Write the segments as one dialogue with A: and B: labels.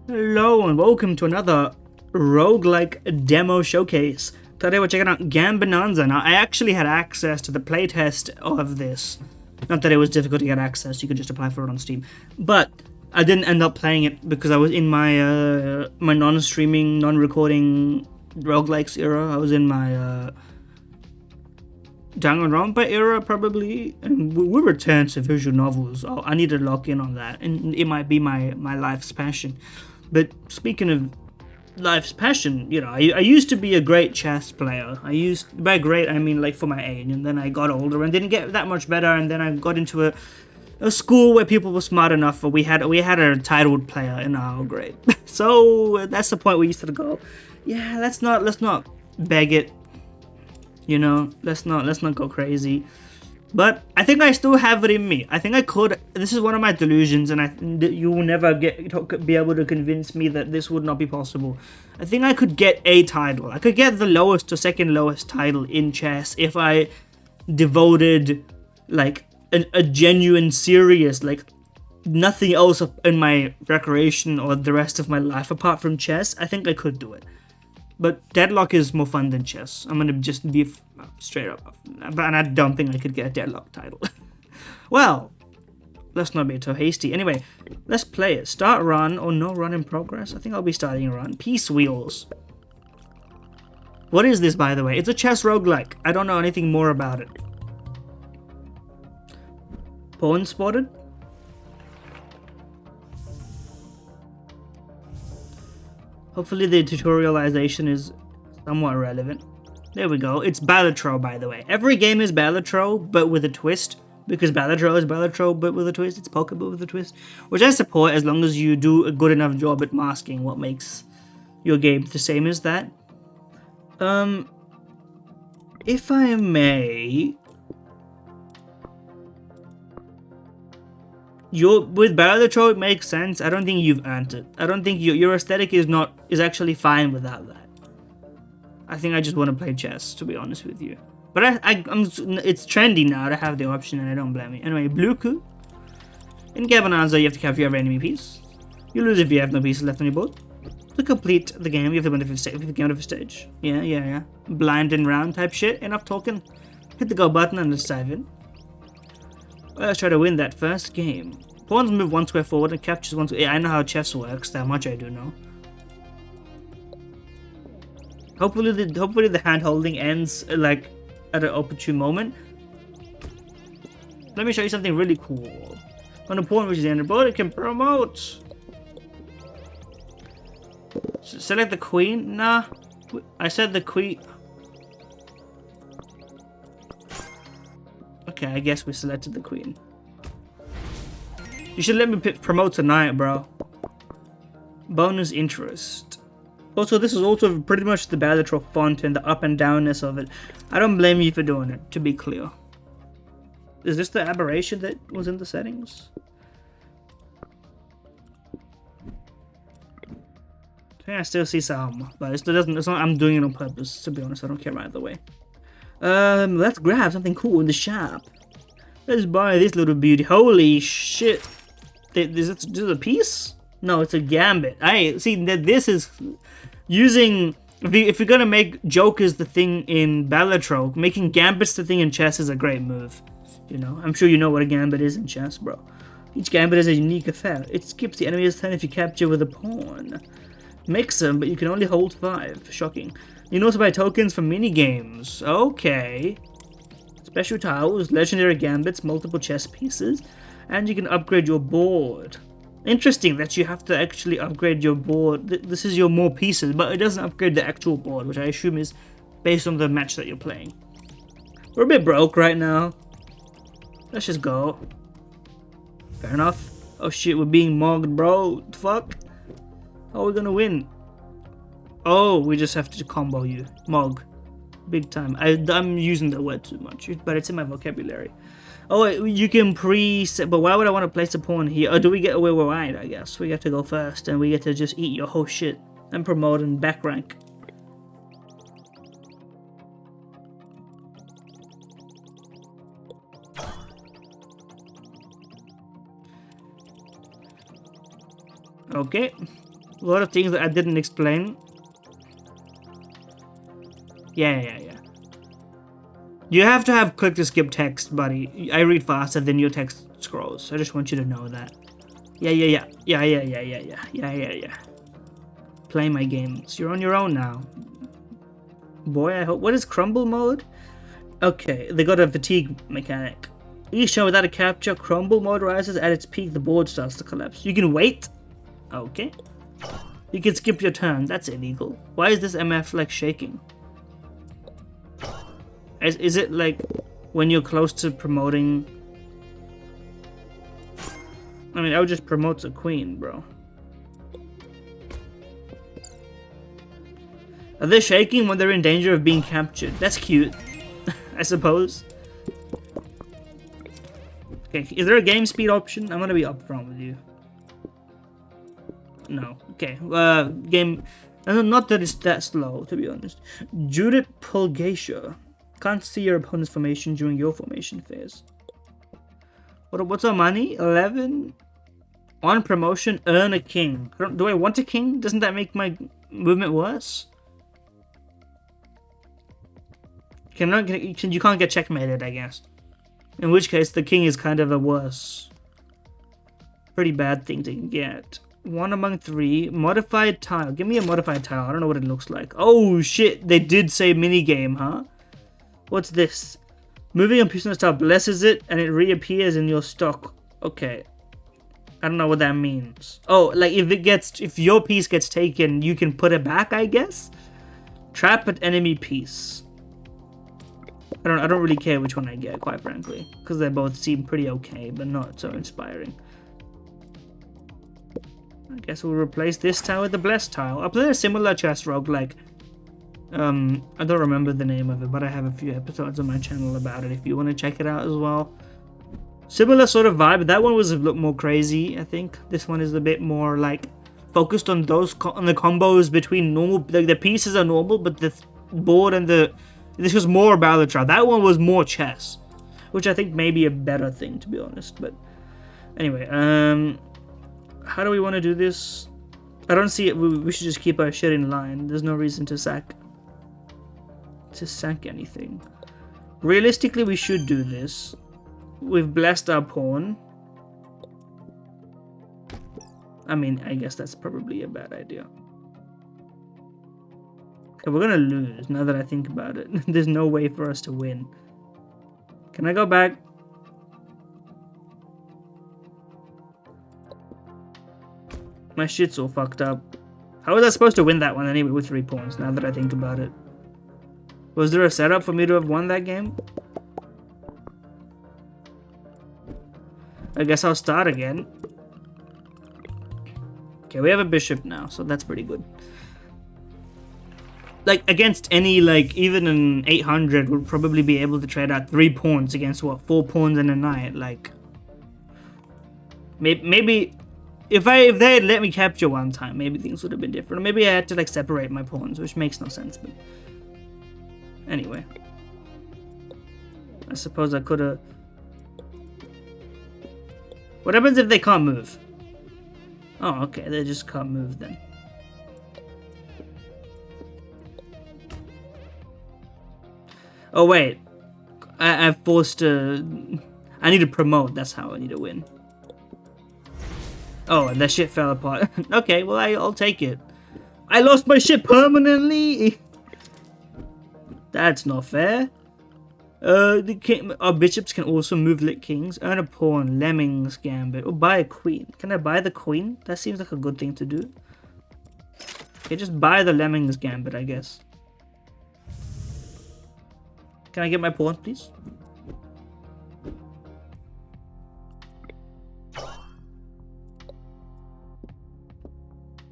A: Hello and welcome to another roguelike demo showcase. Today we're checking out Gambonanza. Now, I actually had access to the playtest of this. Not that it was difficult to get access, you could just apply for it on Steam. But I didn't end up playing it because I was in my my non-streaming, non-recording roguelikes era. I was in my Danganronpa era, probably, and we returned to visual novels. Oh, I need to lock in on that, and it might be my life's passion. But speaking of life's passion, you know, I used to be a great chess player. By great, I mean like for my age, and then I got older and didn't get that much better, and then I got into a school where people were smart enough, we had a titled player in our grade. So that's the point we used to go, yeah, let's not beg it. You know, let's not go crazy. But I think I still have it in me. I think I could. This is one of my delusions, and you will never be able to convince me that this would not be possible. I think I could get a title. I could get the lowest or second lowest title in chess if I devoted like a genuine, serious, like nothing else in my recreation or the rest of my life apart from chess. I think I could do it. But Deadlock is more fun than chess. I'm gonna just be straight up. And I don't think I could get a Deadlock title. Well, let's not be too hasty. Anyway, let's play it. Start run or no run in progress. I think I'll be starting a run. Peace Wheels. What is this, by the way? It's a chess roguelike. I don't know anything more about it. Pawn spotted? Hopefully the tutorialization is somewhat relevant. There we go. It's Balatro, by the way. Every game is Balatro, but with a twist. Because Balatro is Balatro, but with a twist. It's poker, but with a twist. Which I support as long as you do a good enough job at masking what makes your game the same as that. If I may... with Balatro, it makes sense. I don't think you've earned it. I don't think your aesthetic is actually fine without that. I think I just want to play chess, to be honest with you. But it's trendy now to have the option, and I don't blame you. Anyway, blue coup. In Gambonanza, you have to capture every enemy piece. You lose if you have no pieces left on your board. To complete the game, you have to win the game of a stage. Yeah. Blind and round type shit. Enough talking. Hit the go button and let's dive in. Let's try to win that first game. Pawns move one square forward and captures one square. Yeah, I know how chess works. That much I do know. Hopefully the hand holding ends like at an opportune moment. Let me show you something really cool. When a pawn reaches the end of the board, it can promote. Select the queen. Nah, I said the queen. Okay, I guess we selected the queen. You should let me promote tonight, bro. Bonus interest. Also, this is also pretty much the Balatro font and the up and downness of it. I don't blame you for doing it, to be clear. Is this the aberration that was in the settings? I think I still see some, but it's not I'm doing it on purpose, to be honest. I don't care either way. Let's grab something cool in the shop. Let's buy this little beauty. Holy shit. Is this a piece? No, it's a gambit. I see that this is using... If you're gonna make jokers the thing in Balatro, making gambits the thing in chess is a great move. You know, I'm sure you know what a gambit is in chess, bro. Each gambit is a unique effect. It skips the enemy's turn if you capture with a pawn. Makes them, but you can only hold 5. Shocking. You can also buy tokens for mini-games. Okay. Special tiles, legendary gambits, multiple chess pieces, and you can upgrade your board. Interesting that you have to actually upgrade your board. This is your more pieces, but it doesn't upgrade the actual board, which I assume is based on the match that you're playing. We're a bit broke right now. Let's just go. Fair enough. Oh shit, we're being mugged, bro. Fuck. How are we gonna win? Oh, we just have to combo you. Mug. Big time. I'm using the word too much, but it's in my vocabulary. Oh, you can preset, but why would I want to place a pawn here? Or do we get away with right, I guess? We get to go first, and we get to just eat your whole shit and promote and back rank. Okay. A lot of things that I didn't explain. Yeah. You have to have click to skip text, buddy. I read faster than your text scrolls. I just want you to know that. Yeah. Play my games. You're on your own now. Boy, I hope. What is crumble mode? Okay, they got a fatigue mechanic. Each turn without a capture, crumble mode rises. At its peak, the board starts to collapse. You can wait. Okay. You can skip your turn. That's illegal. Why is this MF like shaking? Is it like when you're close to promoting? I mean, I would just promote a queen, bro. Are they shaking when they're in danger of being captured? That's cute, I suppose. Okay, is there a game speed option? I'm gonna be upfront with you. No. Okay. Game. Not that it's that slow, to be honest. Judith Pulgatia. Can't see your opponent's formation during your formation phase. What's our money? 11. On promotion, earn a king. Do I want a king? Doesn't that make my movement worse? You can't get checkmated, I guess. In which case, the king is kind of a worse, pretty bad thing to get. 1 among 3. Modified tile. Give me a modified tile. I don't know what it looks like. Oh shit! They did say minigame, huh? What's this? Moving a piece on the tile blesses it, and it reappears in your stock. Okay. I don't know what that means. Oh, like if your piece gets taken, you can put it back, I guess. Trap an enemy piece. I don't really care which one I get, quite frankly, because they both seem pretty okay, but not so inspiring. I guess we'll replace this tile with the blessed tile. I played a similar chess roguelike. I don't remember the name of it, but I have a few episodes on my channel about it if you want to check it out as well. Similar sort of vibe. That one was a lot more crazy, I think. This one is a bit more like focused on those on the combos between normal. Like the pieces are normal, but the board and the this was more Balatro. That one was more chess, which I think may be a better thing, to be honest. But anyway, how do we want to do this? I don't see it. We should just keep our shit in line. There's no reason to sack anything. Realistically, we should do this. We've blessed our pawn. I mean, I guess that's probably a bad idea. Okay, we're gonna lose now that I think about it. There's no way for us to win. Can I go back? My shit's all fucked up. How was I supposed to win that one anyway with 3 pawns, now that I think about it? Was there a setup for me to have won that game? I guess I'll start again. Okay, we have a bishop now, so that's pretty good. Like, against any, like, even an 800 would probably be able to trade out 3 pawns against, what, 4 pawns and a knight, like... Maybe... If they had let me capture one time, maybe things would have been different. Or maybe I had to, like, separate my pawns, which makes no sense, but... Anyway. I suppose I could've... What happens if they can't move? Oh, okay, they just can't move then. Oh wait, I've forced to... I need to promote, that's how I need to win. Oh, and that shit fell apart. Okay, well I'll take it. I lost my shit permanently! That's not fair. Our bishops can also move lit kings, earn a pawn, lemmings gambit, or buy a queen. Can I buy the queen? That seems like a good thing to do. Okay, just buy the lemmings gambit, I guess. Can I get my pawn, please?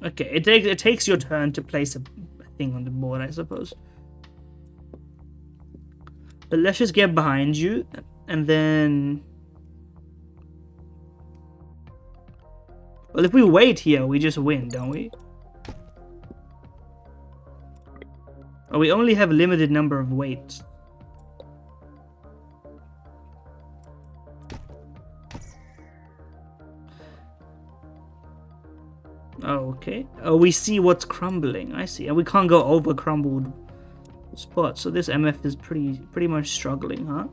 A: Okay, it takes your turn to place a thing on the board, I suppose. But let's just get behind you, and then... Well, if we wait here, we just win, don't we? Oh, we only have a limited number of waits. Oh, okay. Oh, we see what's crumbling. I see. And we can't go over crumbled spots. So this MF is pretty much struggling, huh?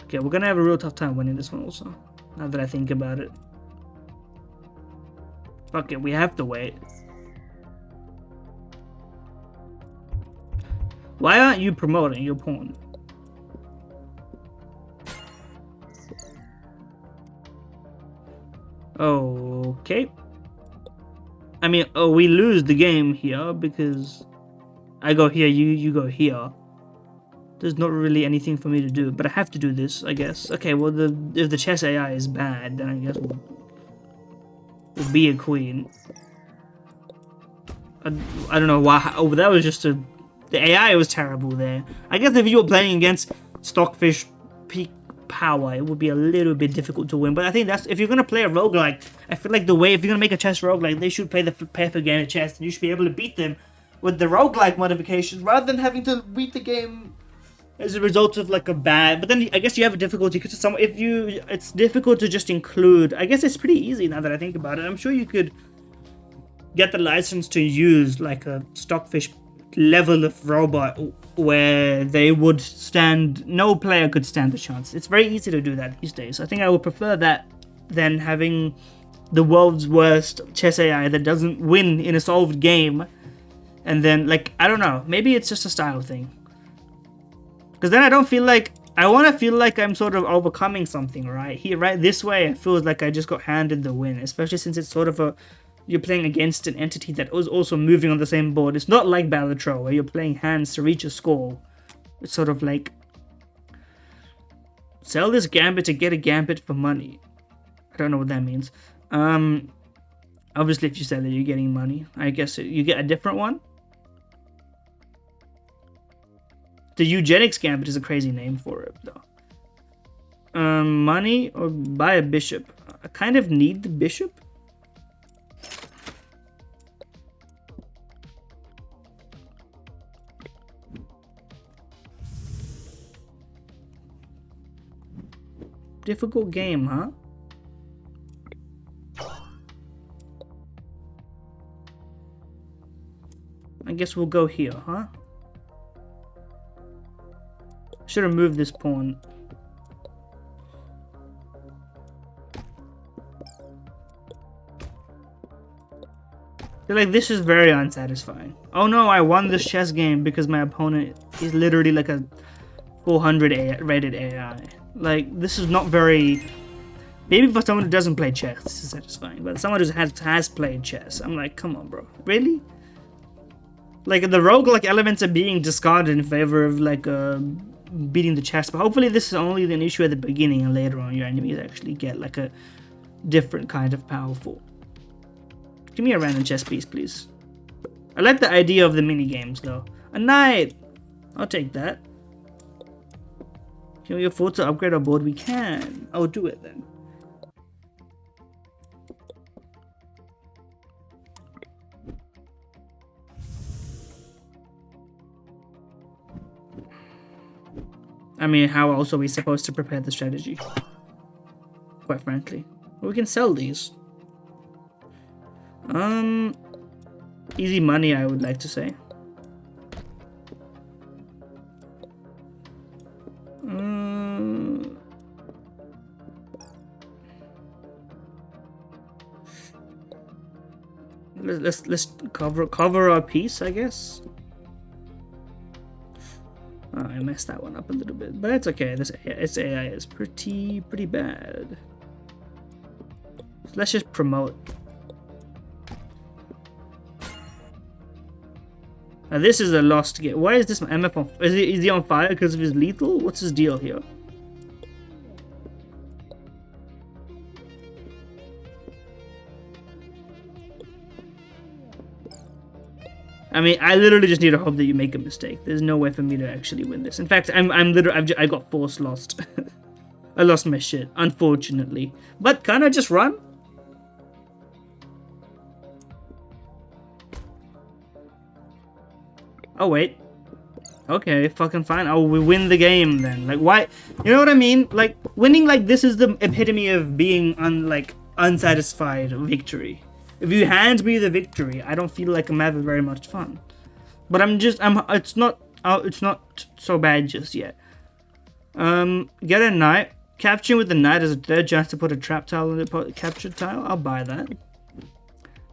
A: Okay, we're gonna have a real tough time winning this one also. Now that I think about it. Fuck it, we have to wait. Why aren't you promoting your pawn? Okay. I mean, oh, we lose the game here because I go here, you go here. There's not really anything for me to do, but I have to do this, I guess. Okay, well, if the chess AI is bad, then I guess we'll be a queen. I don't know why. Oh, that was just a... The AI was terrible there. I guess if you were playing against Stockfish peak power, it would be a little bit difficult to win. But I think that's... If you're going to play a roguelike, I feel like the way... If you're going to make a chess roguelike, they should play the paper game of chess, and you should be able to beat them with the roguelike modifications, rather than having to beat the game as a result of like a bad... But then I guess you have a difficulty, because it's difficult to just include... I guess it's pretty easy now that I think about it. I'm sure you could get the license to use like a Stockfish level of robot where they would stand... No player could stand a chance. It's very easy to do that these days. I think I would prefer that than having the world's worst chess AI that doesn't win in a solved game. And then, like, I don't know. Maybe it's just a style thing. Because then I don't feel like... I want to feel like I'm sort of overcoming something, right? Here, right this way, it feels like I just got handed the win. Especially since it's sort of a... You're playing against an entity that was also moving on the same board. It's not like Balatro, where you're playing hands to reach a score. It's sort of like... Sell this gambit to get a gambit for money. I don't know what that means. Obviously, if you sell it, you're getting money. I guess you get a different one. The eugenics gambit is a crazy name for it, though. Money or buy a bishop. I kind of need the bishop. Difficult game, huh? I guess we'll go here, huh? Should have moved this pawn. I feel like this is very unsatisfying. Oh no, I won this chess game because my opponent is literally like a 400 rated AI. Like, this is not very... Maybe for someone who doesn't play chess, this is satisfying. But someone who has played chess, I'm like, come on, bro. Really? Like, the roguelike elements are being discarded in favor of, like, beating the chess. But hopefully this is only an issue at the beginning, and later on your enemies actually get, like, a different kind of powerful. Give me a random chess piece, please. I like the idea of the mini games, though. A knight! I'll take that. Can we afford to upgrade our board? We can. I'll do it then. I mean, how else are we supposed to prepare the strategy? Quite frankly. We can sell these. Easy money, I would like to say. Let's cover our piece, I guess. Oh, I messed that one up a little bit, but it's okay. This AI is pretty bad. So let's just promote. Now this is a lost game. Why is this MF on? Is he on fire because of his lethal? What's his deal here? I mean, I literally just need to hope that you make a mistake. There's no way for me to actually win this. In fact, I got force lost. I lost my shit, unfortunately. But can't I just run? Oh wait, Okay, fucking fine. Oh, we win the game then. Like, why? You know what I mean? Like, winning like this is the epitome of being unsatisfied victory. If you hand me the victory, I don't feel like I'm having very much fun. But it's not so bad just yet. Get a knight. Capturing with the knight is a third chance to put a trap tile on the captured tile. I'll buy that.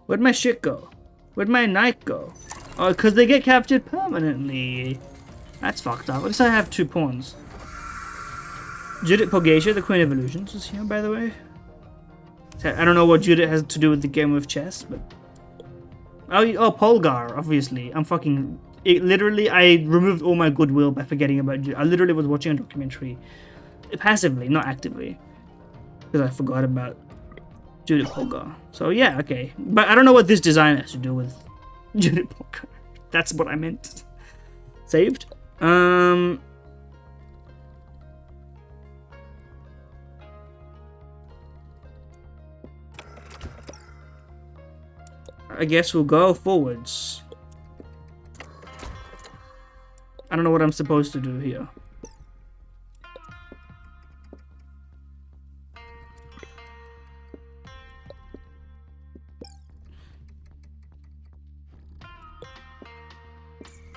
A: Where'd my shit go? Where'd my knight go? Oh, because they get captured permanently. That's fucked up. At least I have 2 pawns. Judith Pogacia, the Queen of Illusions, is here, by the way. I don't know what Judith has to do with the game of chess, but... Oh, Polgar, obviously. Literally, I removed all my goodwill by forgetting about Judith. I literally was watching a documentary. Passively, not actively. Because I forgot about Judith Polgar. So, yeah, okay. But I don't know what this design has to do with Judith Polgar. That's what I meant. Saved. I guess we'll go forwards. I don't know what I'm supposed to do here.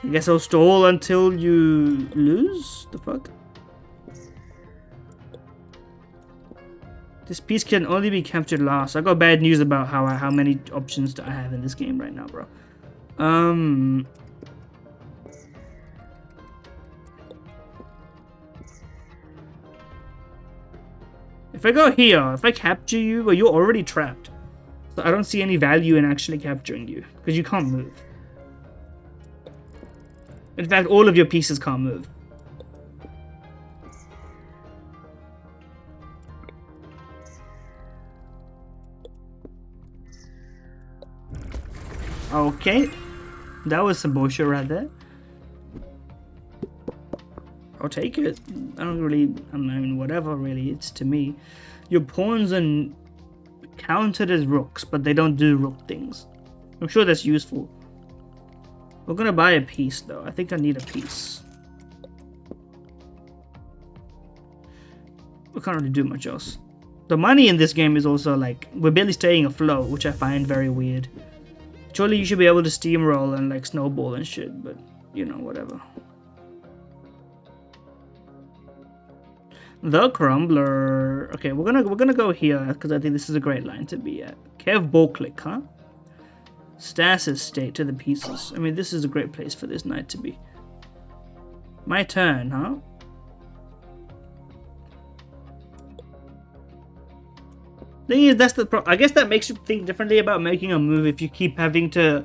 A: I guess I'll stall until you lose? The fuck? This piece can only be captured last. I got bad news about how many options do I have in this game right now, bro. If I go here, if I capture you, well, you're already trapped. So I don't see any value in actually capturing you, because you can't move. In fact, all of your pieces can't move. Okay. That was some bullshit right there. I'll take it. I mean, whatever, really. It's to me. Your pawns are counted as rooks, but they don't do rook things. I'm sure that's useful. We're gonna buy a piece, though. I think I need a piece. We can't really do much else. The money in this game is also like, we're barely staying afloat, which I find very weird. Surely you should be able to steamroll and like snowball and shit, but you know, whatever. The Crumbler. Okay, we're gonna go here because I think this is a great line to be at. Kev Ballclick, huh? Stasis state to the pieces. I mean, this is a great place for this knight to be. My turn, huh? Thing is, that's the I guess that makes you think differently about making a move if you keep having to.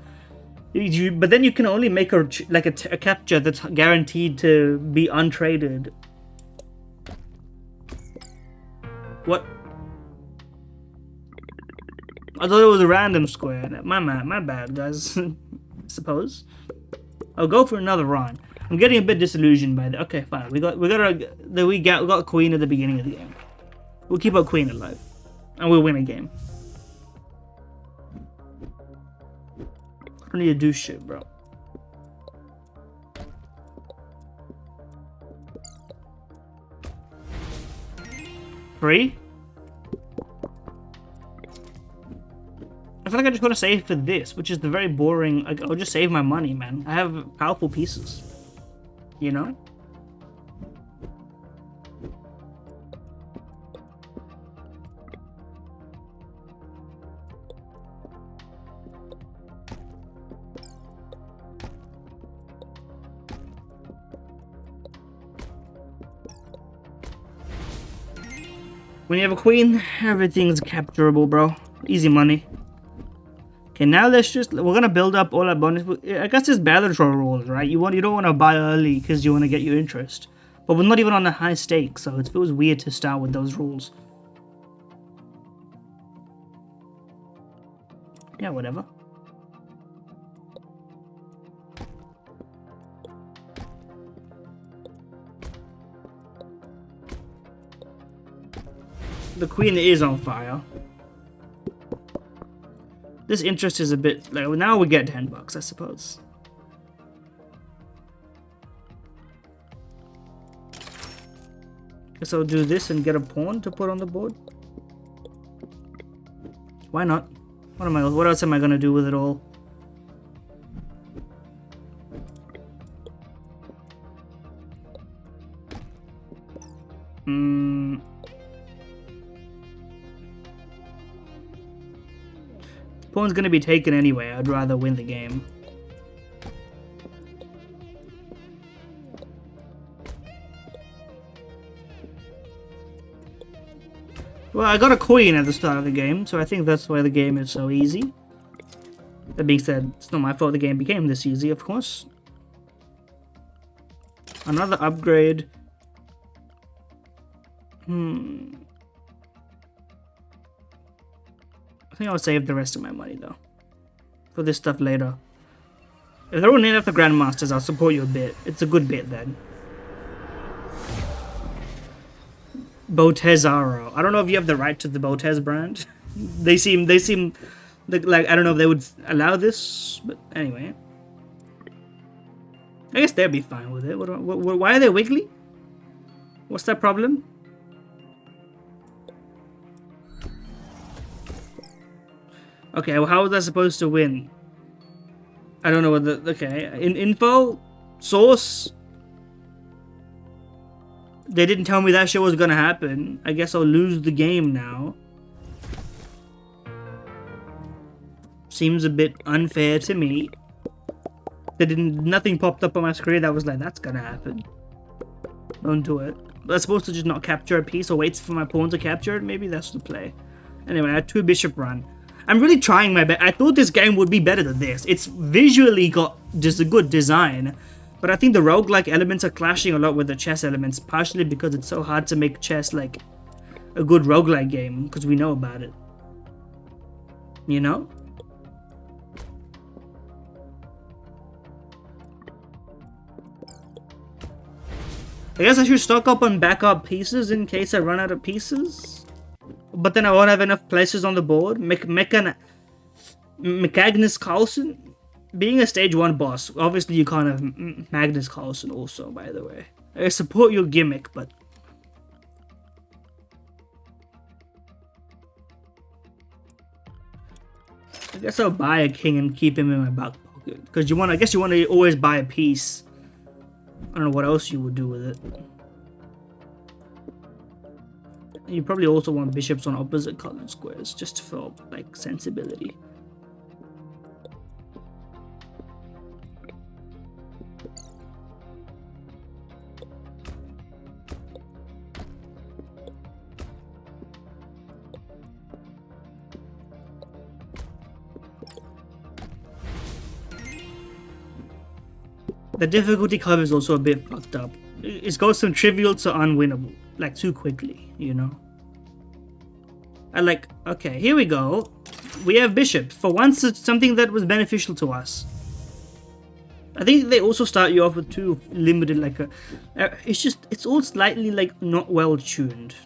A: But then you can only make a capture that's guaranteed to be untraded. What? I thought it was a random square. My bad, guys. I suppose. I'll go for another run. I'm getting a bit disillusioned by that. Okay, fine. We got a queen at the beginning of the game. We'll keep our queen alive, and we'll win a game. I don't need to do shit, bro. Free? I feel like I just want to save for this, which is the very boring. I'll just save my money, man. I have powerful pieces. You know? When you have a queen, everything's capturable, bro. Easy money. Okay, now we're gonna build up all our bonus. I guess it's Balatro rules, right? You don't want to buy early because you want to get your interest. But we're not even on a high stake, so it feels weird to start with those rules. Yeah, whatever. The queen is on fire. This interest is a bit like, now we get $10, I suppose. Guess I'll do this and get a pawn to put on the board. Why not? What else am I gonna do with it all? Pawn's gonna be taken anyway. I'd rather win the game. Well, I got a queen at the start of the game, so I think that's why the game is so easy. That being said, it's not my fault the game became this easy, of course. Another upgrade. I think I'll save the rest of my money, though. For this stuff later. If they're all named after Grandmasters, I'll support you a bit. It's a good bit, then. Botezaro. I don't know if you have the right to the Botez brand. They seem like, I don't know if they would allow this, but anyway. I guess they'd be fine with it. Why are they wiggly? What's that problem? Okay, well, how was I supposed to win? I don't know what the... Okay, info? Source? They didn't tell me that shit was gonna happen. I guess I'll lose the game now. Seems a bit unfair to me. Nothing popped up on my screen that was like, that's gonna happen. Don't do it. But I'm supposed to just not capture a piece or wait for my pawn to capture it? Maybe that's the play. Anyway, I had 2 bishop run. I'm really trying my best. I thought this game would be better than this. It's visually got just a good design. But I think the roguelike elements are clashing a lot with the chess elements. Partially because it's so hard to make chess like a good roguelike game. Because we know about it. You know? I guess I should stock up on backup pieces in case I run out of pieces. But then I won't have enough places on the board. Magnus Carlsen? Being a stage 1 boss, obviously you can't have Magnus Carlsen also, by the way. I support your gimmick, but... I guess I'll buy a king and keep him in my back pocket. Because I guess you want to always buy a piece. I don't know what else you would do with it. You probably also want bishops on opposite colored squares, just for, like, sensibility. The difficulty curve is also a bit fucked up. It goes from trivial to unwinnable, like too quickly, you know? Okay, here we go. We have bishop. For once, it's something that was beneficial to us. I think they also start you off with 2 limited, like, it's all slightly, like, not well tuned.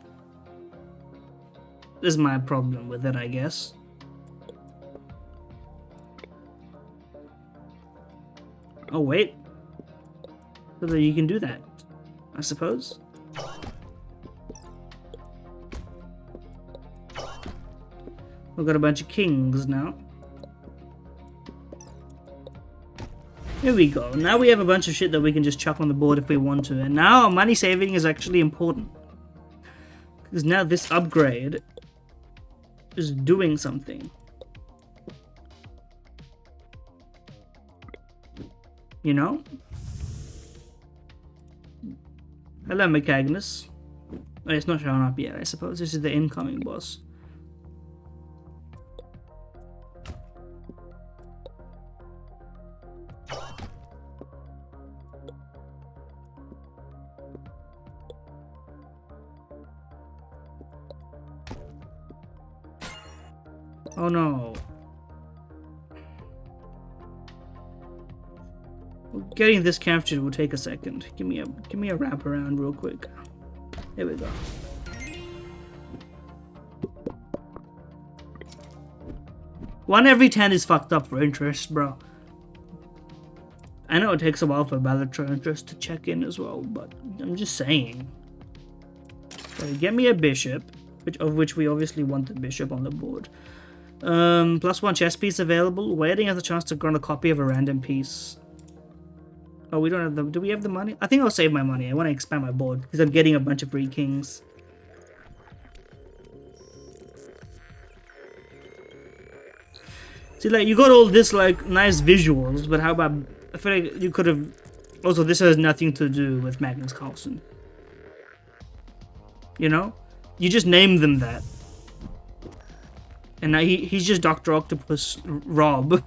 A: This is my problem with it, I guess. Oh, wait. So that you can do that, I suppose. We've got a bunch of kings now. Here we go. Now we have a bunch of shit that we can just chuck on the board if we want to. And now our money saving is actually important. Because now this upgrade is doing something. You know? Hello, Magnus. Oh, it's not showing up yet, I suppose. This is the incoming boss. Oh no. Getting this captured will take a second. Give me a wrap around real quick. There we go. One every 10 is fucked up for interest, bro. I know it takes a while for Balatro interest to check in as well, but I'm just saying. So get me a bishop, of which we obviously want the bishop on the board. +1 chess piece available. Waiting has a chance to grant a copy of a random piece. Oh, we don't have the... Do we have the money? I think I'll save my money. I want to expand my board because I'm getting a bunch of free kings. See, like, you got all this, like, nice visuals, but how about... I feel like you could have... Also, this has nothing to do with Magnus Carlsen. You know? You just named them that. And now he's just Dr. Octopus Rob.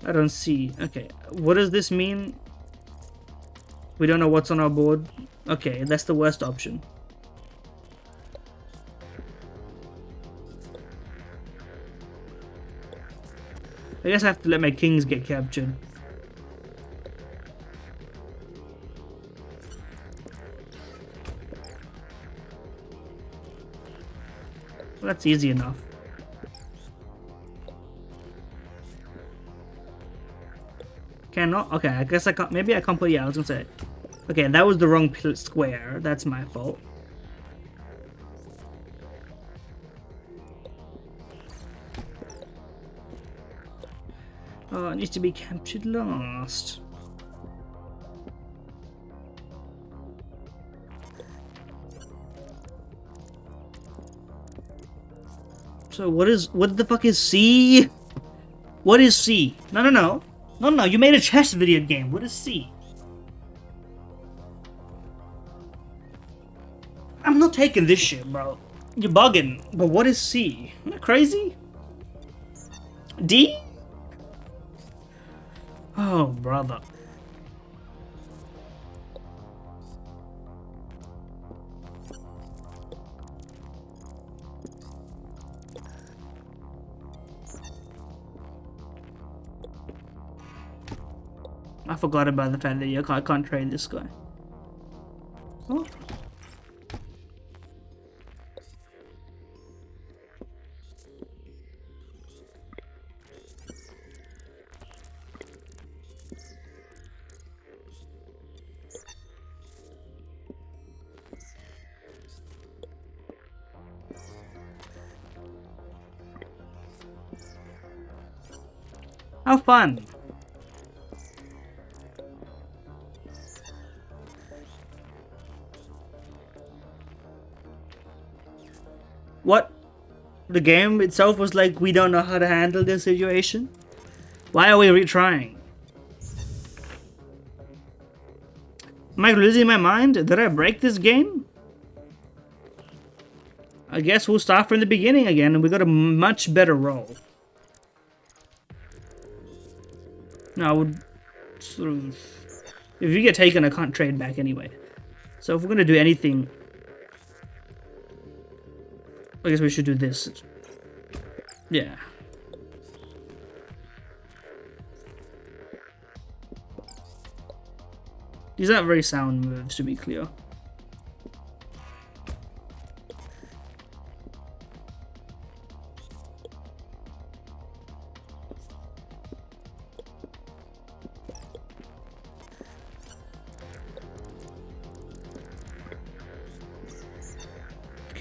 A: I don't see. Okay, what does this mean? We don't know what's on our board. Okay, that's the worst option. I guess I have to let my kings get captured. Well, that's easy enough. Cannot? Okay, I guess I can't. Maybe I can't put. Yeah, I was gonna say. Okay, that was the wrong square. That's my fault. Oh, it needs to be captured last. So what the fuck is C? What is C? No, you made a chess video game. What is C? I'm not taking this shit, bro. You're bugging. But what is C? Isn't that crazy? D? Oh, brother. I forgot about the fact that I can't trade this guy. Oh. How fun! What? The game itself was like, we don't know how to handle this situation? Why are we retrying? Am I losing my mind? Did I break this game? I guess we'll start from the beginning again and we got a much better roll. No, I would sort of... If you get taken, I can't trade back anyway. So if we're gonna do anything... I guess we should do this. Yeah. These aren't very sound moves, to be clear.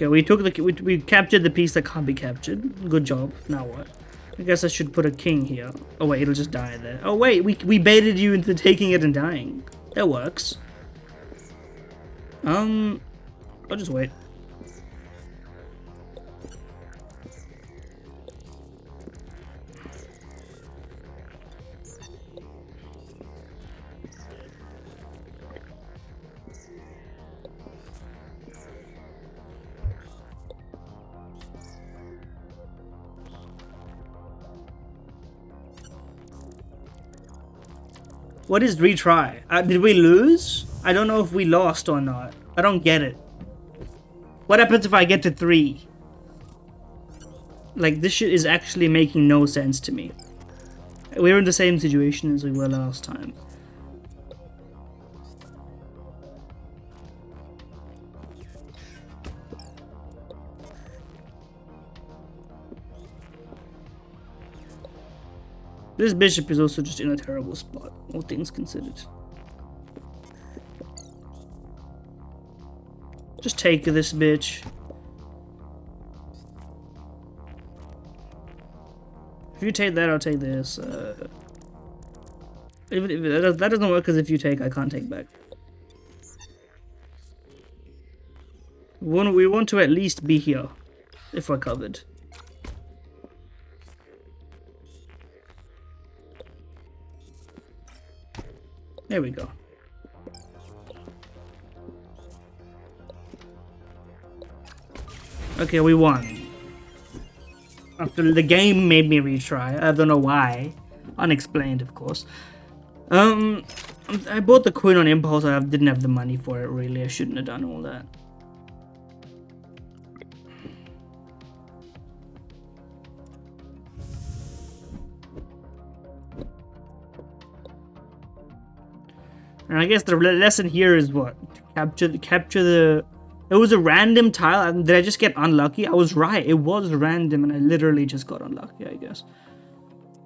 A: Okay, we captured the piece that can't be captured. Good job. Now what? I guess I should put a king here. Oh wait, it'll just die there. Oh wait, we baited you into taking it and dying. That works. I'll just wait. What is retry? Did we lose? I don't know if we lost or not. I don't get it. What happens if I get to 3? Like, this shit is actually making no sense to me. We're in the same situation as we were last time. This bishop is also just in a terrible spot, all things considered. Just take this bitch. If you take that, I'll take this. Even if that doesn't work, because if you take, I can't take back. We want to at least be here, if we're covered. There we go. Okay, we won. After the game made me retry. I don't know why. Unexplained, of course. I bought the coin on impulse. I didn't have the money for it, really. I shouldn't have done all that. And I guess the lesson here is what? Capture the... It was a random tile. Did I just get unlucky? I was right. It was random and I literally just got unlucky, I guess.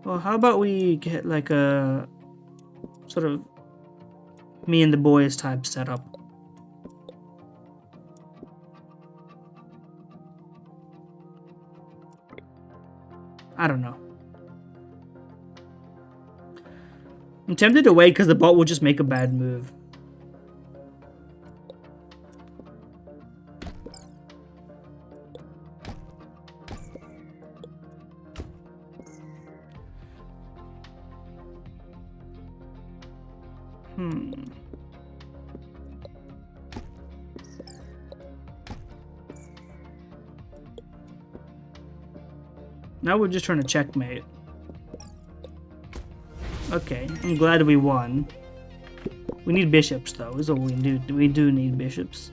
A: Well, how about we get like a sort of me and the boys type setup. I don't know. I'm tempted to wait because the bot will just make a bad move. Now we're just trying to checkmate. Okay, I'm glad we won. We need bishops though, is all we do. We do need bishops.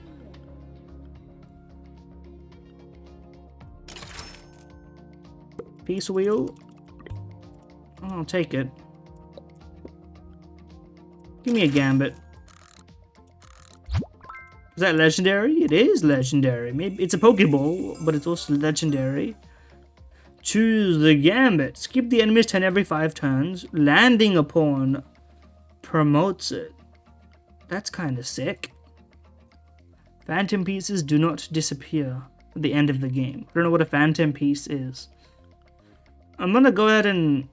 A: Peace wheel. I'll take it. Give me a gambit. Is that legendary? It is legendary. Maybe it's a Pokeball, but it's also legendary. Choose the gambit. Skip the enemy's turn every 5 turns. Landing a pawn promotes it. That's kind of sick. Phantom pieces do not disappear at the end of the game. I don't know what a phantom piece is. I'm gonna go ahead and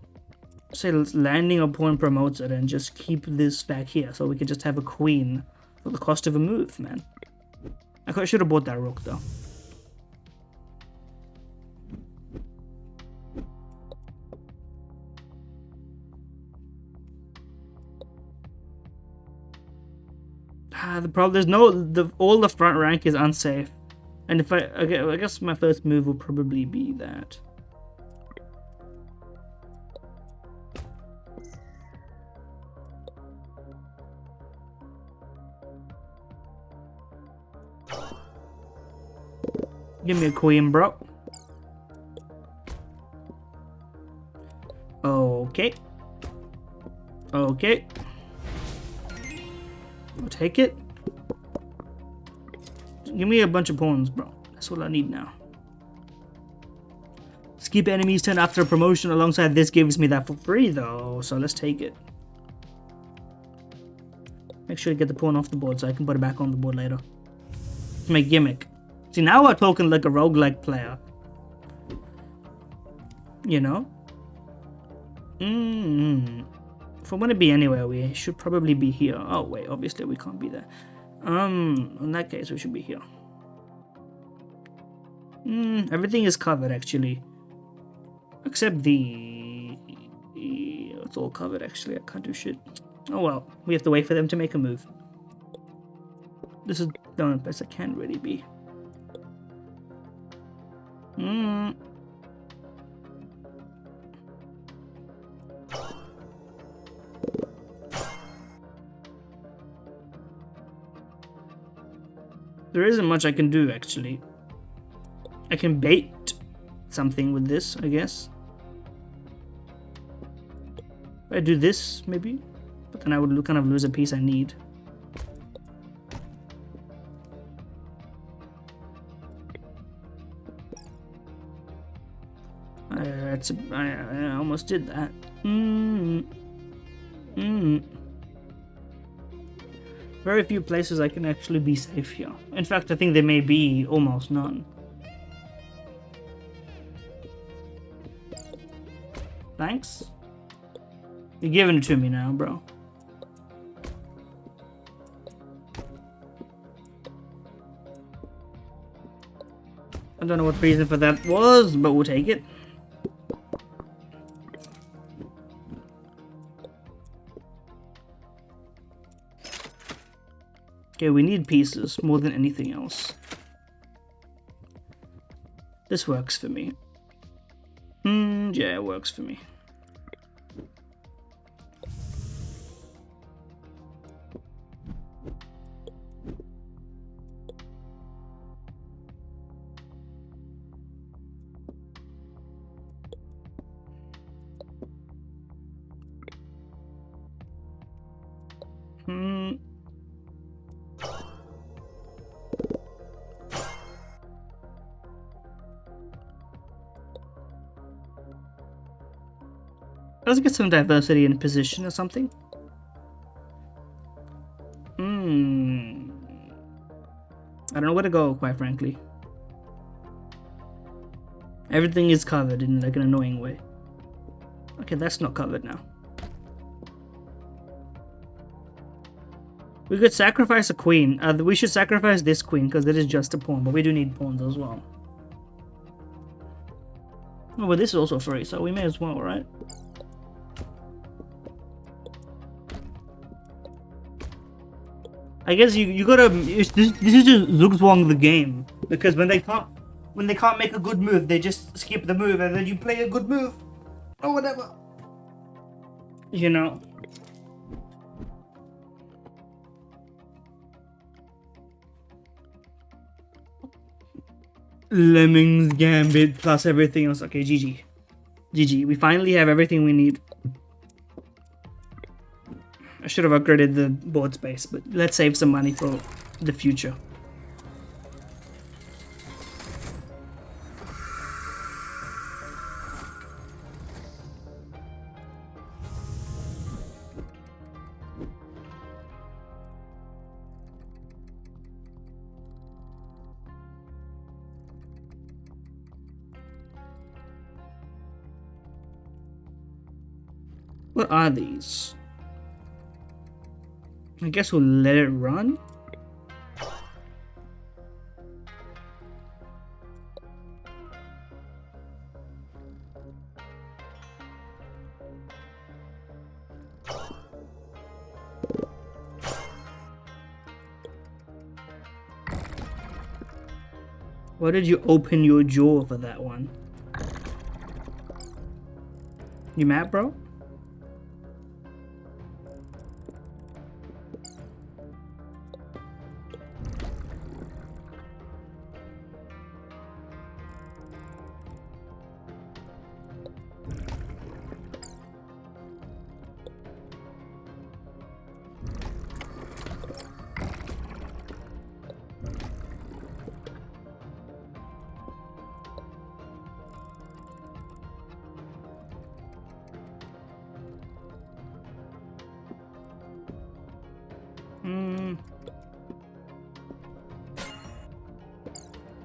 A: say landing a pawn promotes it and just keep this back here so we can just have a queen for the cost of a move, man. I should have bought that rook though. The problem there's all the front rank is unsafe, and if I guess my first move will probably be that. Give me a queen, bro. Okay. Okay. I'll take it. Give me a bunch of pawns, bro. That's what I need now. Skip enemy's turn after a promotion alongside this gives me that for free, though. So let's take it. Make sure to get the pawn off the board so I can put it back on the board later. It's my gimmick. See, now we're talking like a roguelike player. You know? If I want to be anywhere, we should probably be here. Oh, wait, obviously we can't be there. In that case, we should be here. Everything is covered, actually. Except the... It's all covered, actually. I can't do shit. Oh, well. We have to wait for them to make a move. This is the only place I can really be. There isn't much I can do, actually. I can bait something with this, I guess. I do this, maybe? But then I would kind of lose a piece I need. I almost did that. Very few places I can actually be safe here. In fact, I think there may be almost none. Thanks. You're giving it to me now, bro. I don't know what the reason for that was, but we'll take it. Okay, we need pieces more than anything else. This works for me. Yeah, it works for me. Let's get some diversity in position or something. I don't know where to go, quite frankly. Everything is covered in like an annoying way. Okay, that's not covered now. We could sacrifice a queen. We should sacrifice this queen because it is just a pawn, but we do need pawns as well. Oh, but this is also free, so we may as well, right? I guess you gotta. This is just Zugzwang the game, because when they can't make a good move, they just skip the move and then you play a good move or whatever. You know. Lemmings Gambit plus everything else. Okay, GG. GG. We finally have everything we need. I should have upgraded the board space, but let's save some money for the future. What are these? I guess we'll let it run. Why did you open your jaw for that one? You mad, bro?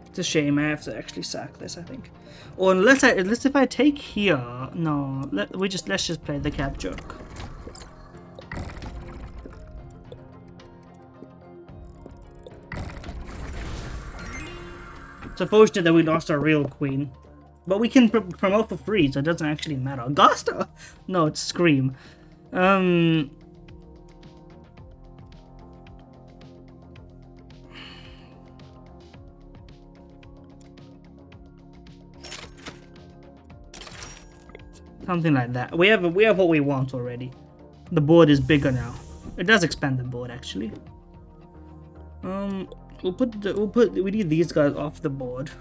A: It's a shame. I have to actually sack this, I think. Or unless if I take here, no. Let's just play the cap joke. It's unfortunate that we lost our real queen, but we can promote for free, so it doesn't actually matter. Gasta? No, it's Scream. Something like that. We have what we want already. The board is bigger now. It does expand the board actually. We need these guys off the board,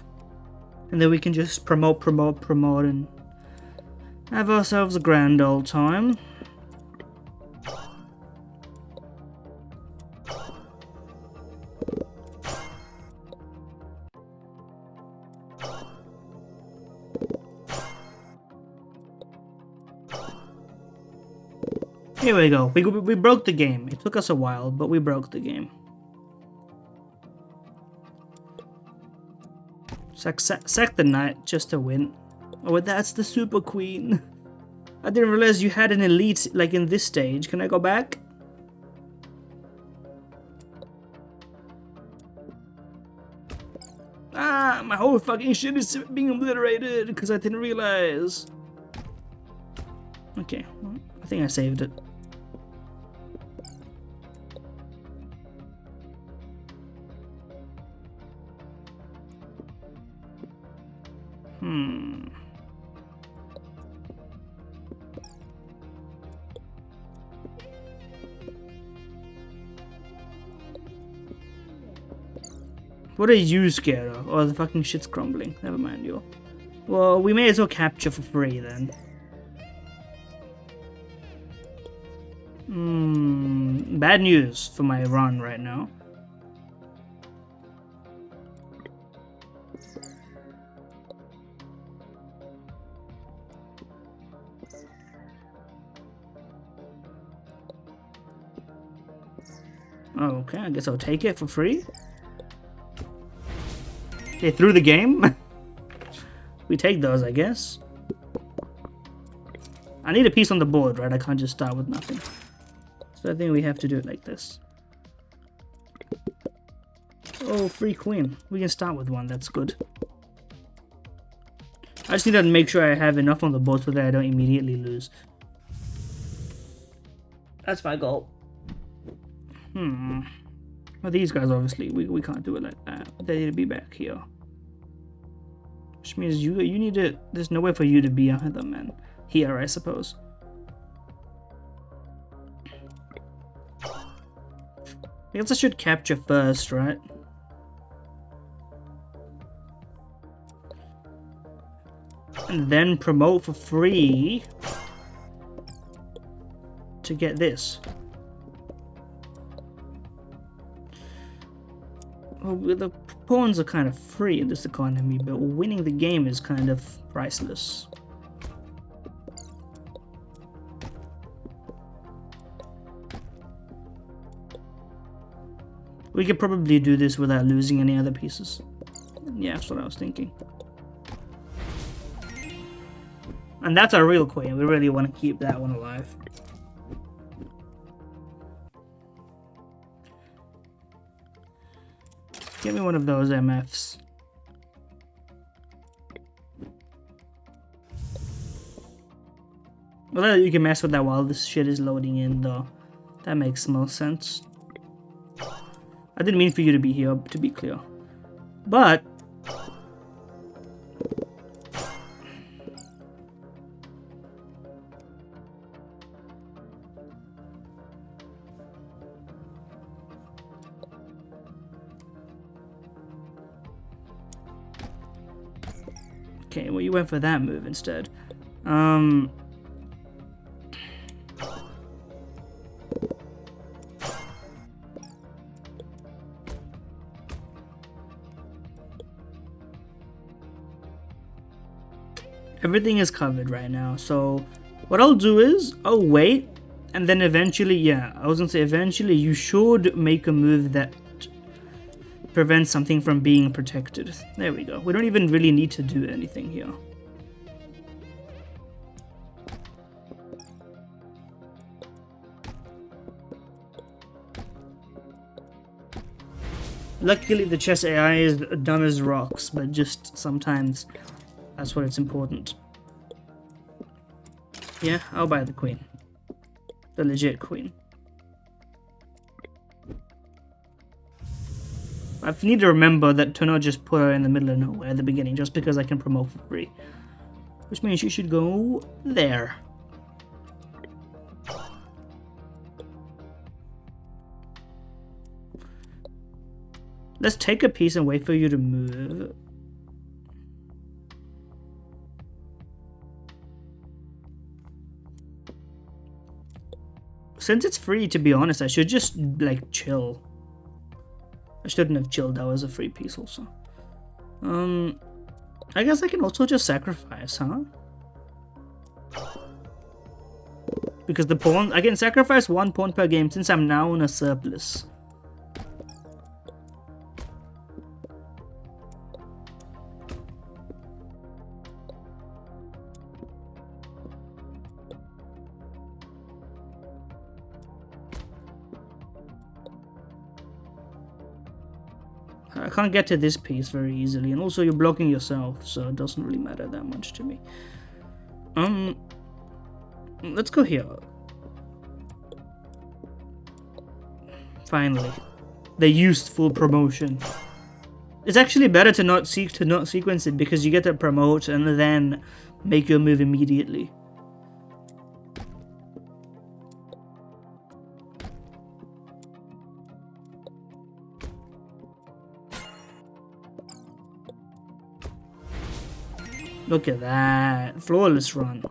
A: and then we can just promote, and have ourselves a grand old time. Here we go. We broke the game. It took us a while, but we broke the game. Sack the knight just to win. Oh, that's the super queen. I didn't realize you had an elite like in this stage. Can I go back? Ah, my whole fucking shit is being obliterated because I didn't realize. Okay, well, I think I saved it. What are you scared of? Oh, the fucking shit's crumbling. Never mind you. Well, we may as well capture for free then. Bad news for my run right now. Oh, okay, I guess I'll take it for free. Okay, through the game. We take those, I guess. I need a piece on the board, right? I can't just start with nothing. So I think we have to do it like this. Oh, free queen. We can start with one, that's good. I just need to make sure I have enough on the board so that I don't immediately lose. That's my goal. Well, these guys, obviously, we can't do it like that. They need to be back here. Which means you need to... There's no way for you to be either, man. Here, I suppose. I guess I should capture first, right? And then promote for free to get this. Well, the pawns are kind of free in this economy, but winning the game is kind of priceless. We could probably do this without losing any other pieces. Yeah, that's what I was thinking. And that's our real queen. We really want to keep that one alive. Give me one of those MFs. Well, you can mess with that while this shit is loading in, though. That makes most sense. I didn't mean for you to be here, to be clear. But... Okay, well, you went for that move instead. Everything is covered right now, so what I'll do is I'll wait, and then eventually, yeah, I was gonna say eventually you should make a move that prevents something from being protected. There we go. We don't even really need to do anything here. Luckily the chess AI is dumb as rocks, but just sometimes that's what it's important. Yeah, I'll buy the queen. The legit queen. I need to remember that to not just put her in the middle of nowhere at the beginning just because I can promote for free. Which means you should go there. Let's take a piece and wait for you to move. Since it's free, to be honest, I should just, like, chill. I shouldn't have chilled, that was a free piece also. I guess I can also just sacrifice, huh? Because the pawn, I can sacrifice 1 pawn per game since I'm now in a surplus. I can't get to this piece very easily, and also you're blocking yourself, so it doesn't really matter that much to me. Let's go here. Finally, they used full promotion. It's actually better to not sequence it because you get to promote and then make your move immediately. Look at that. Flawless run.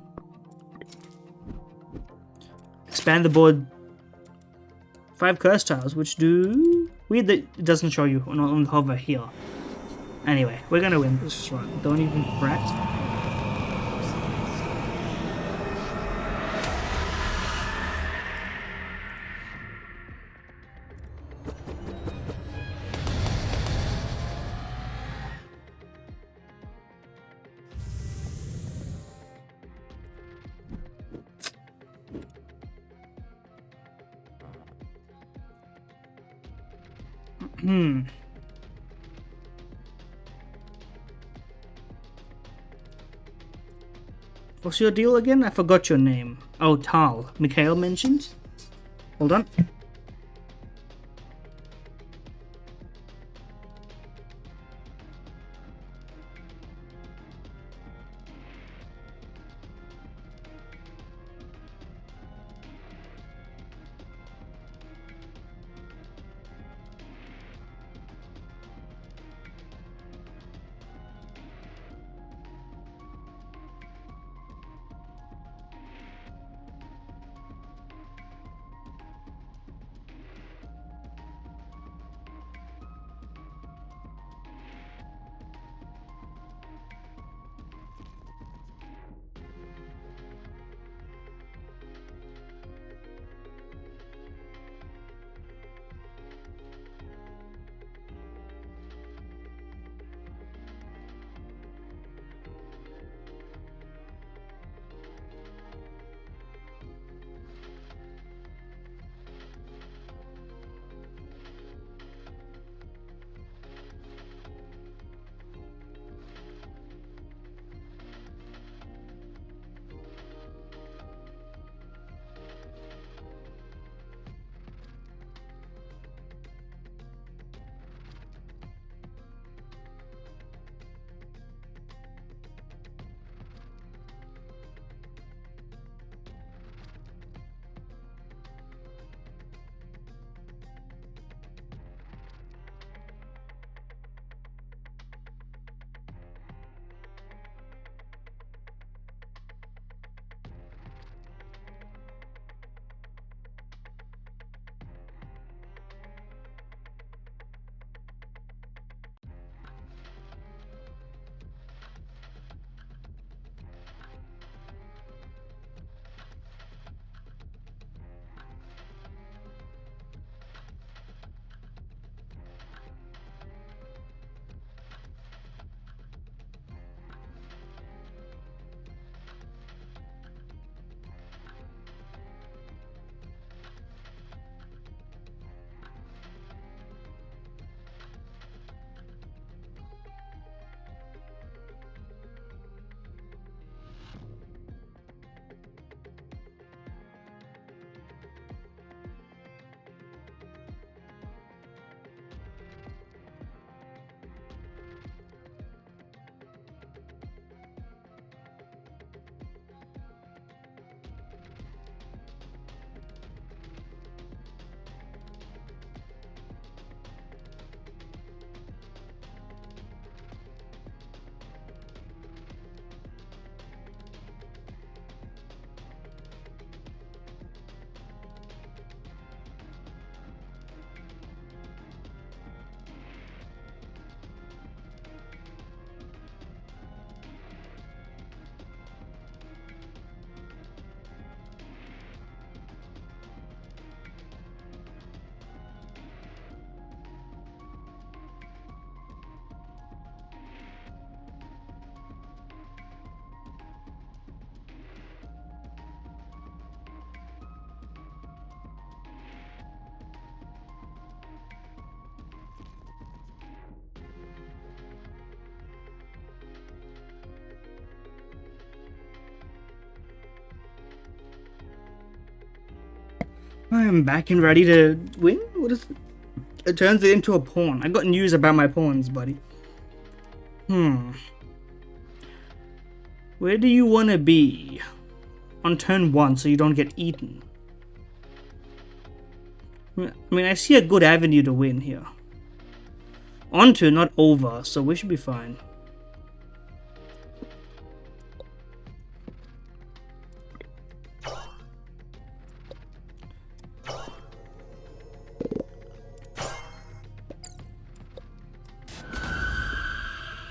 A: Expand the board. 5 curse tiles, which do... Weird that it doesn't show you on the hover here. Anyway, we're gonna win this run. Don't even fret. What's your deal again? I forgot your name. Oh, Tal. Mikhail mentioned? Hold on. I'm back and ready to win? What is it? It turns it into a pawn. I got news about my pawns, buddy. Where do you want to be on turn 1 so you don't get eaten? I mean, I see a good avenue to win here. Onto, not over, so we should be fine.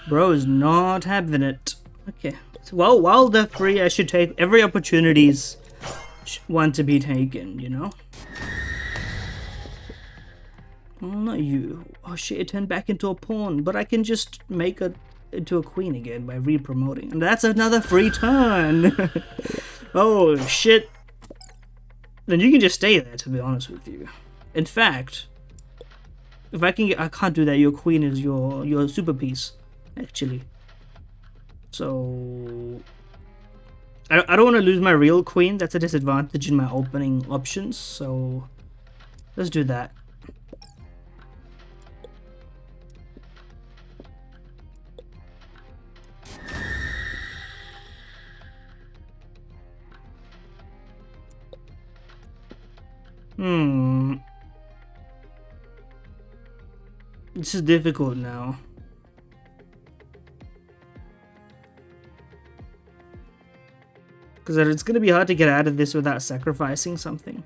A: Bro is not having it. Okay. So, well, while they're free, I should take every opportunities want to be taken, you know? Oh, not you. Oh shit, it turned back into a pawn, but I can just make it into a queen again by re-promoting. And that's another free turn! Oh shit. Then you can just stay there, to be honest with you. In fact, if I can get, I can't do that, your queen is your super piece, actually. So I don't want to lose my real queen. That's a disadvantage in my opening options, so let's do that. This is difficult now. Because it's going to be hard to get out of this without sacrificing something.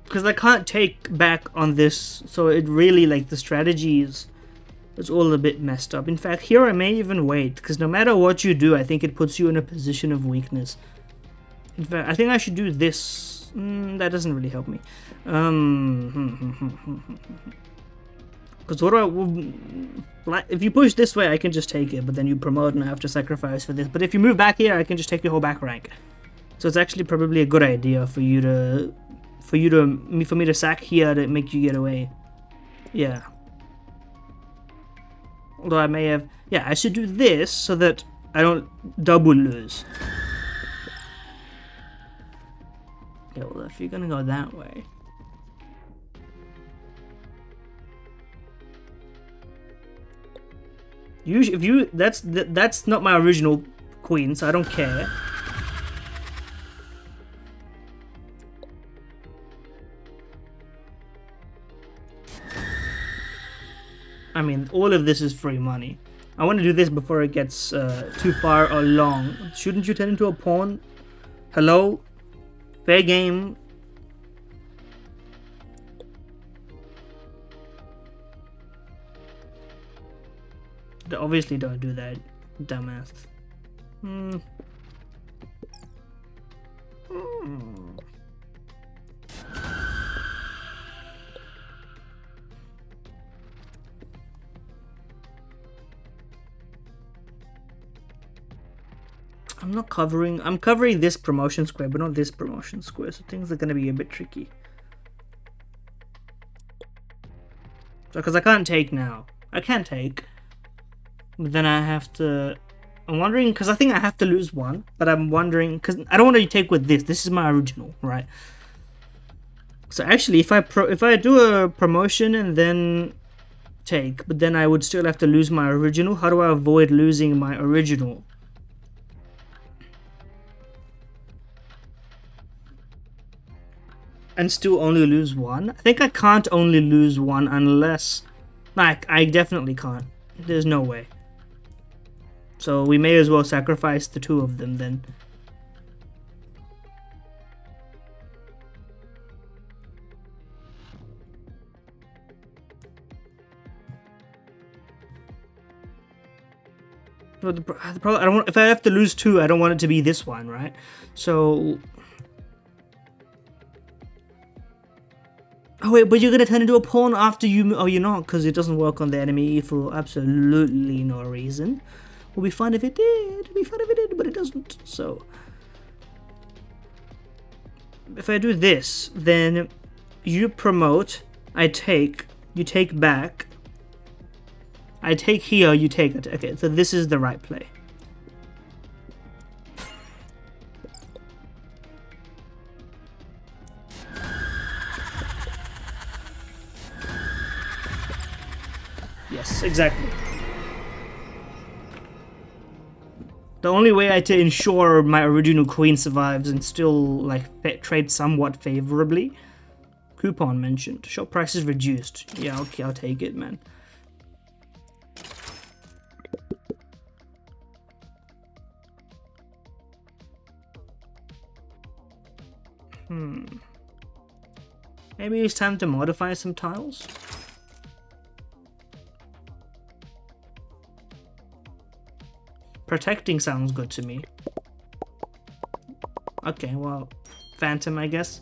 A: Because I can't take back on this, so it really, like, the strategy is all a bit messed up. In fact, here I may even wait, because no matter what you do, I think it puts you in a position of weakness. In fact, I think I should do this. That doesn't really help me. Because what do I... if you push this way, I can just take it, but then you promote and I have to sacrifice for this. But if you move back here, I can just take your whole back rank. So it's actually probably a good idea for me to sack here to make you get away. Yeah. Although I may have... Yeah, I should do this so that I don't double lose. Yeah, well, if you're gonna go that way... Usually, if you... That's not my original queen, so I don't care. I mean, all of this is free money. I want to do this before it gets too far along. Shouldn't you turn into a pawn? Hello? Fair game. Obviously don't do that, dumbass. I'm covering this promotion square, but not this promotion square, so things are gonna be a bit tricky. So, because I can't take now. I can take, but then I have to... I'm wondering, because I think I have to lose one, but I'm wondering, because I don't want to take with this. This is my original, right? So actually, if I do a promotion and then take, but then I would still have to lose my original. How do I avoid losing my original? And still only lose one? I think I can't only lose one unless... Like, I definitely can't. There's no way. So we may as well sacrifice the two of them then. But the problem, I don't want, if I have to lose two, I don't want it to be this one, right? So... Oh wait, but you're gonna turn into a pawn after you... Oh, you're not, because it doesn't work on the enemy for absolutely no reason. We'll be fine if it did. It'll be fine if it did, but it doesn't. So... If I do this, then You promote, I take, you take back. I take here, you take it. Okay, so this is the right play. Yes, exactly. The only way to ensure my original queen survives and still like trade somewhat favorably. Coupon mentioned. Shop price is reduced. Yeah, okay, I'll take it, man. Maybe it's time to modify some tiles. Protecting sounds good to me. Okay, well, Phantom, I guess.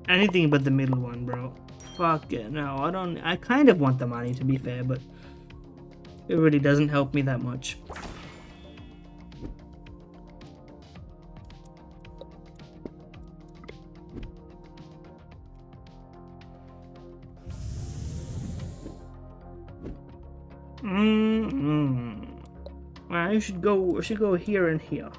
A: Anything but the middle one, bro. Fuck it, no, I kind of want the money, to be fair, but it really doesn't help me that much. I should go here and here.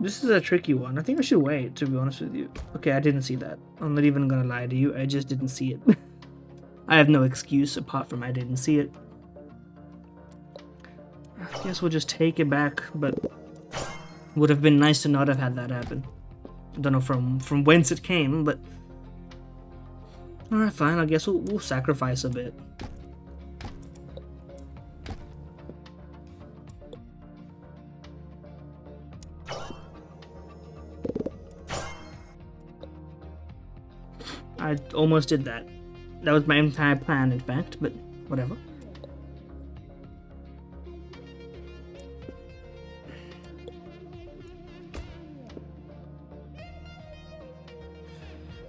A: This is a tricky one. I think I should wait, to be honest with you. Okay, I didn't see that. I'm not even gonna lie to you. I just didn't see it. I have no excuse apart from I didn't see it. I guess we'll just take it back, but would have been nice to not have had that happen. I don't know from whence it came, but alright, fine. I guess we'll sacrifice a bit. I almost did that. That was my entire plan, in fact, but whatever.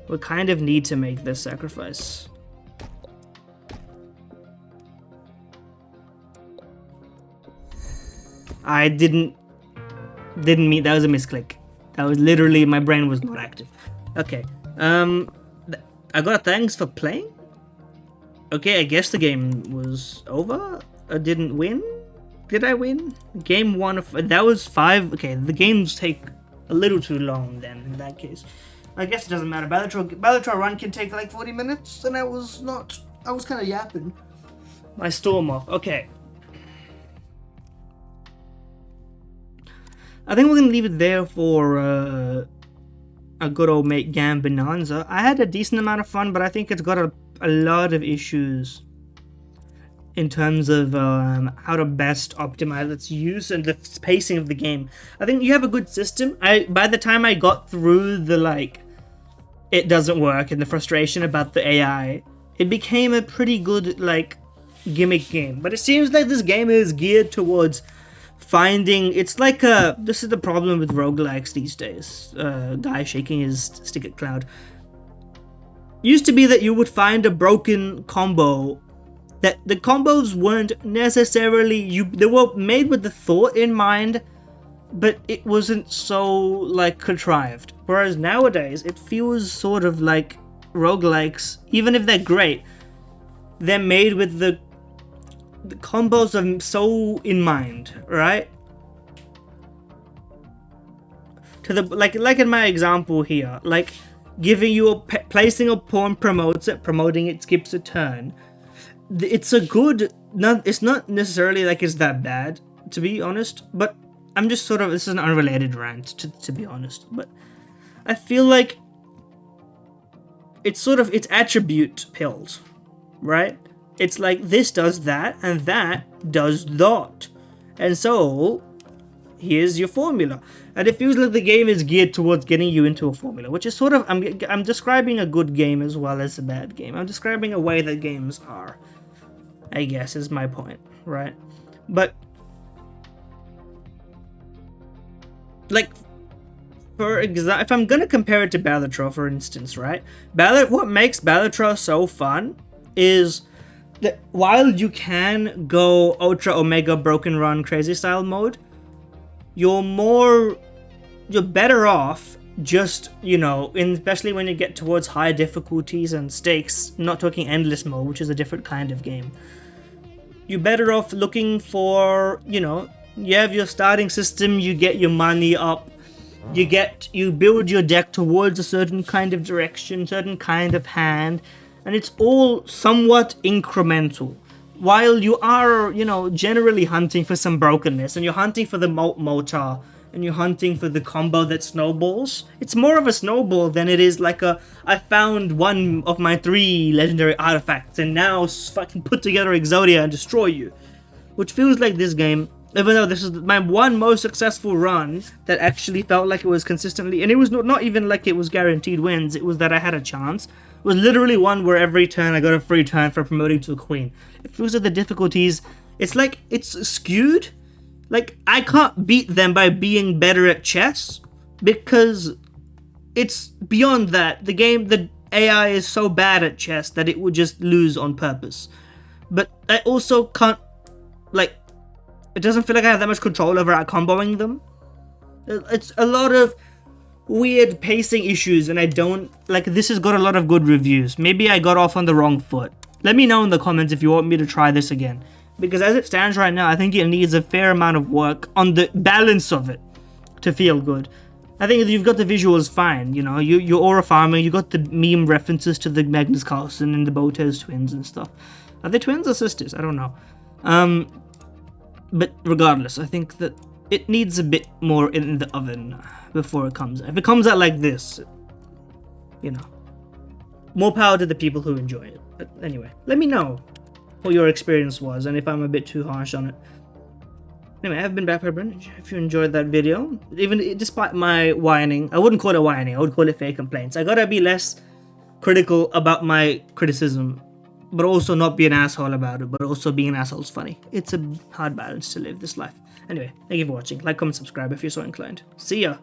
A: We kind of need to make this sacrifice. I didn't mean that was a misclick. That was literally my brain was not active. Okay. I got thanks for playing. Okay, I guess the game was over. I didn't win. Did I win? Game 1 of that was 5. Okay, the games take a little too long then. In that case, I guess it doesn't matter. Balatro run can take like 40 minutes, and I was kind of yapping. My storm off. Okay. I think we're gonna leave it there for a good old mate Gambonanza. I had a decent amount of fun, but I think it's got a lot of issues in terms of how to best optimize its use and the pacing of the game. I think you have a good system. By the time I got through the it doesn't work and the frustration about the AI, it became a pretty good gimmick game. But it seems like this game is geared towards finding, it's like this is the problem with roguelikes these days. Guy shaking his stick at cloud. Used to be that you would find a broken combo, that the combos weren't necessarily, they were made with the thought in mind, but it wasn't so contrived. Whereas nowadays it feels sort of like roguelikes, even if they're great, they're made with the combos are so in mind, right? To the like in my example here, giving you placing a pawn promotes it, promoting it skips a turn. It's a good. It's not necessarily it's that bad, to be honest. But I'm just sort of, this is an unrelated rant, to be honest. But I feel like it's sort of, it's attribute pilled, right? It's like this does that and that does that. And so here's your formula. And it feels like the game is geared towards getting you into a formula, which is sort of, I'm describing a good game as well as a bad game. I'm describing a way that games are, I guess, is my point, right? But like, for example, if I'm gonna compare it to Balatro, for instance, right? What makes Balatro so fun is that while you can go Ultra Omega Broken Run Crazy Style mode, you're better off just, you know, especially when you get towards higher difficulties and stakes, not talking endless mode, which is a different kind of game. You're better off looking for, you know, you have your starting system, you get your money up, you build your deck towards a certain kind of direction, certain kind of hand, and it's all somewhat incremental. While you are, you know, generally hunting for some brokenness, and you're hunting for the motor, and you're hunting for the combo that snowballs, it's more of a snowball than it is like I found one of my 3 legendary artifacts and now fucking put together Exodia and destroy you. Which feels like this game, even though this is my one most successful run that actually felt like it was consistently, and it was not even like it was guaranteed wins, it was that I had a chance. It was literally one where every turn I got a free turn for promoting to a queen. It feels like the difficulties, it's like it's skewed. Like, I can't beat them by being better at chess, because it's beyond that. The AI is so bad at chess that it would just lose on purpose. But I also can't, like, it doesn't feel like I have that much control over out-comboing them. It's a lot of weird pacing issues, and I don't, like, this has got a lot of good reviews. Maybe I got off on the wrong foot. Let me know in the comments if you want me to try this again. Because as it stands right now, I think it needs a fair amount of work on the balance of it to feel good. I think you've got the visuals fine, you know, you're aura farming, you got the meme references to the Magnus Carlsen and the Botez twins and stuff. Are they twins or sisters? I don't know. But regardless, I think that it needs a bit more in the oven before it comes out. If it comes out like this, you know, more power to the people who enjoy it. But anyway, let me know what your experience was, and if I'm a bit too harsh on it. Anyway, I've been Brendan. If you enjoyed that video, even despite my whining, I wouldn't call it whining, I would call it fake complaints. I gotta be less critical about my criticism, but also not be an asshole about it, but also being an asshole is funny. It's a hard balance to live this life. Anyway, thank you for watching. Like, comment, subscribe if you're so inclined. See ya!